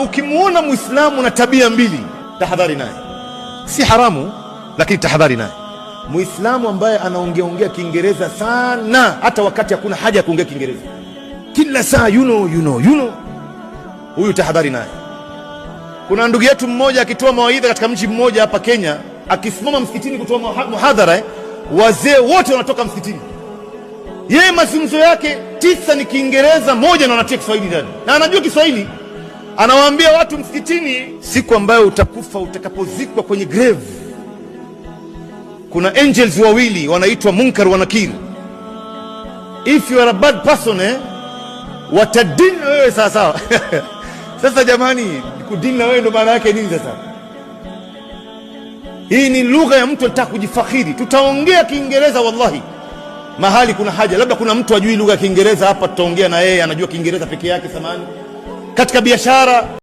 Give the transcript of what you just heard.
ukimuona Muislamu na tabia mbili, tahadhari naye. Si haramu, lakini tahadhari naye. Muislamu ambaye anaongea Kiingereza sana hata wakati hakuna haja ya kuongea Kiingereza, kila saa you know, huyu tahadhari naye. Kuna ndugu yetu mmoja akitoa mawaidha katika mji mmoja hapa Kenya, akisimama msikitini kutoa muhadhara, wazee wote wanatoka msikitini. Yeye mazungumzo yake 9 ni Kiingereza, moja na anatia Kiswahili ndani, na anajua Kiswahili. Anawaambia watu msikitini, siku ambayo utakufa, utakapozikwa kwenye grave, kuna angels wawili wanaitwa Munkar wa Nakir. If you are a bad person, watadini na wewe sawa sawa. Sasa jamani, kudini na wewe ndo maana yake nini sasa? Hii ni lugha ya mtu anataka kujifakhiri. Tutaongea Kiingereza wallahi mahali kuna haja, labda kuna mtu ajui lugha ya Kiingereza hapa, tutaongea na yeye anajua Kiingereza peke yake. Samani katika biashara